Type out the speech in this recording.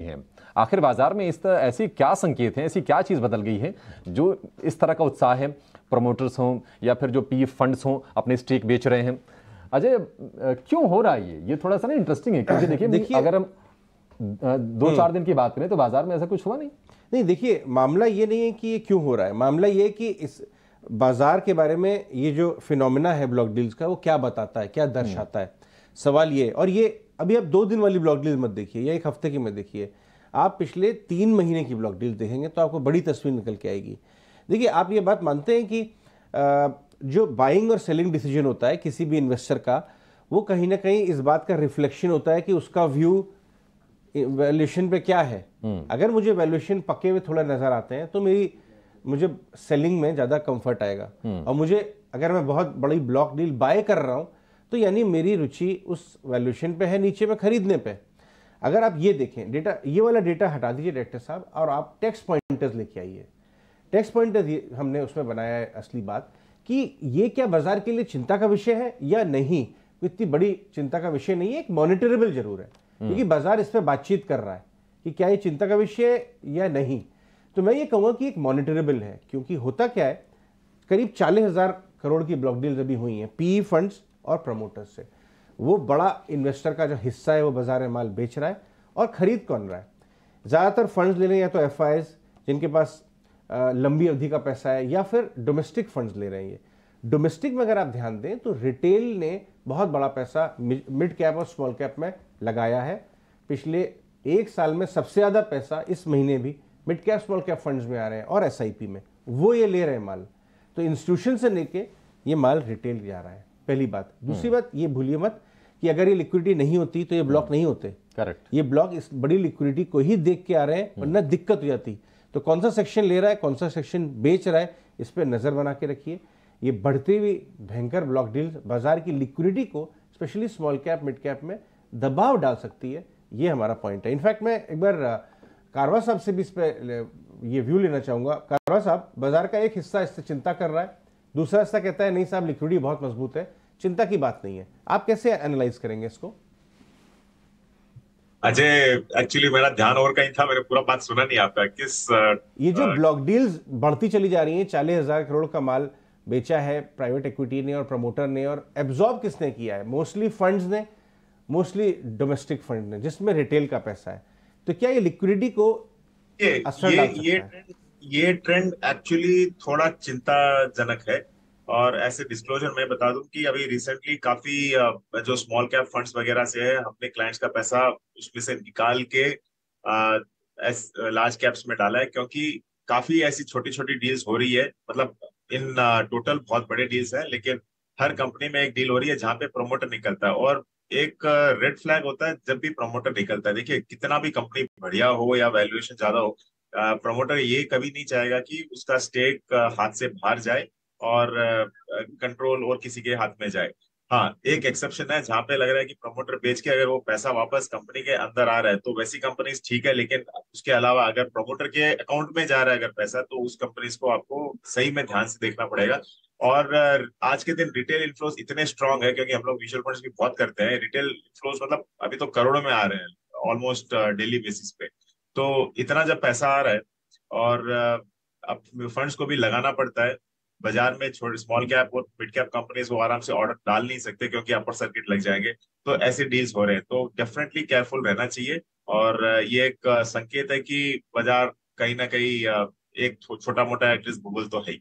हैं। आखिर बाजार में इस तरह ऐसी क्या संकेत हैं, ऐसी क्या चीज़ बदल गई है जो इस तरह का उत्साह है, प्रमोटर्स हों या फिर जो पी फंड्स हों अपने स्टेक बेच रहे हैं? अजय, क्यों हो रहा है ये थोड़ा सा ना इंटरेस्टिंग है, क्योंकि देखिए अगर हम 2-4 दिन की बात करें तो बाजार में ऐसा कुछ हुआ नहीं। देखिए, मामला ये नहीं है कि ये क्यों हो रहा है, मामला ये है कि इस बाजार के बारे में ये जो फिनोमिना है ब्लॉक डील्स का, वो क्या बताता है, क्या दर्शाता है। सवाल ये, और ये अभी आप 2 दिन वाली ब्लॉक डील्स मत देखिए या 1 हफ्ते की मत देखिए, आप पिछले 3 महीने की ब्लॉक डील्स देखेंगे तो आपको बड़ी तस्वीर निकल के आएगी। देखिए, आप ये बात मानते हैं कि जो बाइंग और सेलिंग डिसीजन होता है किसी भी इन्वेस्टर का, वो कहीं ना कहीं इस बात का रिफ्लेक्शन होता है कि उसका व्यू वैल्यूएशन पे क्या है। अगर मुझे वैल्यूएशन पके हुए थोड़ा नजर आते हैं तो मुझे सेलिंग में ज्यादा कंफर्ट आएगा। और मुझे, अगर मैं बहुत बड़ी ब्लॉक डील बाय कर रहा हूं तो यानी मेरी रुचि उस वैल्यूएशन पे है, नीचे में खरीदने पे। अगर आप ये देखें डेटा, ये वाला डेटा हटा दीजिए डायरेक्टर साहब, और आप टेक्स्ट पॉइंटर्स लेके आइए। टेक्स्ट पॉइंटर्स हमने उसमें बनाया है असली बात कि ये क्या बाजार के लिए चिंता का विषय है या नहीं। इतनी बड़ी चिंता का विषय नहीं है, एक मॉनिटरेबल जरूर है, क्योंकि बाजार इस पर बातचीत कर रहा है कि क्या ये चिंता का विषय है या नहीं। तो मैं ये कहूँगा कि एक मॉनिटरेबल है, क्योंकि होता क्या है, करीब 40,000 करोड़ की ब्लॉक डील्स अभी हुई हैं पीई फंड्स और प्रमोटर्स से। वो बड़ा इन्वेस्टर का जो हिस्सा है वो बाजार में माल बेच रहा है, और खरीद कौन रहा है? ज़्यादातर फंड्स ले रहे हैं या तो एफआईज जिनके पास लंबी अवधि का पैसा है, या फिर डोमेस्टिक फंड्स ले रहे हैं। ये डोमेस्टिक में अगर आप ध्यान दें तो रिटेल ने बहुत बड़ा पैसा मिड कैप और स्मॉल कैप में लगाया है। पिछले 1 साल में सबसे ज़्यादा पैसा इस महीने भी mid cap small cap funds में आ रहे हैं और एसआईपी में, वो ये ले रहे हैं माल। तो इंस्टीट्यूशन से लेके ये माल रिटेल जा रहा है, पहली बात। दूसरी बात, ये भूलिए मत कि अगर ये लिक्विडिटी नहीं होती तो ये ब्लॉक नहीं होते। करेक्ट, ये ब्लॉक इस बड़ी लिक्विडिटी को ही देख के आ रहे हैं, वरना दिक्कत हो जाती। तो कौन सा सेक्शन ले रहा है, कौन सा सेक्शन बेच रहा है, इस पर नजर बना के रखिए। ये बढ़ती हुई भयंकर ब्लॉक डील्स बाजार की लिक्विडिटी को, specially small cap mid cap में दबाव डाल सकती है। ये हमारा पॉइंट है। इनफैक्ट मैं एक बार कारवा साहब से भी इस पर ये व्यू लेना चाहूंगा। कारवा साहब, बाजार का एक हिस्सा इससे चिंता कर रहा है, दूसरा हिस्सा कहता है नहीं साहब लिक्विडिटी बहुत मजबूत है, चिंता की बात नहीं है। आप कैसे एनालाइज करेंगे इसको? अजय, एक्चुअली मेरा ध्यान और कहीं था, मैंने पूरा बात सुना नहीं आपका। ये जो ब्लॉक डील्स बढ़ती चली जा रही हैं, 40,000 करोड़ का माल बेचा है प्राइवेट इक्विटी ने और प्रमोटर ने, और एब्जॉर्ब किसने किया है? मोस्टली फंड्स ने, मोस्टली डोमेस्टिक फंड ने, जिसमें रिटेल का पैसा है। तो क्या ये लिक्विडिटी को असर डाल सकता है? ये ट्रेंड एक्चुअली थोड़ा चिंताजनक है। और ऐसे डिस्क्लोजर मैं बता दूं कि अभी रिसेंटली काफी जो स्मॉल कैप फंड्स वगैरह से है, हमने क्लाइंट्स का पैसा उसमें से निकाल के लार्ज कैप्स में डाला है, क्योंकि काफी ऐसी छोटी छोटी डील्स हो रही है। मतलब इन टोटल बहुत बड़े डील्स हैं, लेकिन हर कंपनी में एक डील हो रही है जहां पे प्रमोटर निकलता है। और एक रेड फ्लैग होता है जब भी प्रमोटर निकलता है। देखिए, कितना भी कंपनी बढ़िया हो या वैल्यूएशन ज्यादा हो, प्रमोटर ये कभी नहीं चाहेगा कि उसका स्टेक हाथ से बाहर जाए और कंट्रोल और किसी के हाथ में जाए। हाँ, एक एक्सेप्शन है जहां पे लग रहा है कि प्रमोटर बेच के अगर वो पैसा वापस कंपनी के अंदर आ रहा है तो वैसी कंपनीज ठीक है, लेकिन उसके अलावा अगर प्रमोटर के अकाउंट में जा रहा है अगर पैसा, तो उस कंपनीज को आपको सही में ध्यान से देखना पड़ेगा। और आज के दिन रिटेल इन्फ्लोज इतने स्ट्रांग है, क्योंकि हम लोग म्यूचुअल फंड्स भी बहुत करते हैं। रिटेल इन्फ्लोज मतलब अभी तो करोड़ों में आ रहे हैं ऑलमोस्ट डेली बेसिस पे। तो इतना जब पैसा आ रहा है, और अब फंड्स को भी लगाना पड़ता है बाजार में, छोटे स्मॉल कैप और मिड कैप कंपनीज वो आराम से ऑर्डर डाल नहीं सकते क्योंकि अपर सर्किट लग जाएंगे। तो ऐसे डील्स हो रहे हैं, तो डेफिनेटली केयरफुल रहना चाहिए। और ये एक संकेत है कि बाजार कहीं ना कहीं एक छोटा मोटा एटलीस्ट भूगोल तो है ही।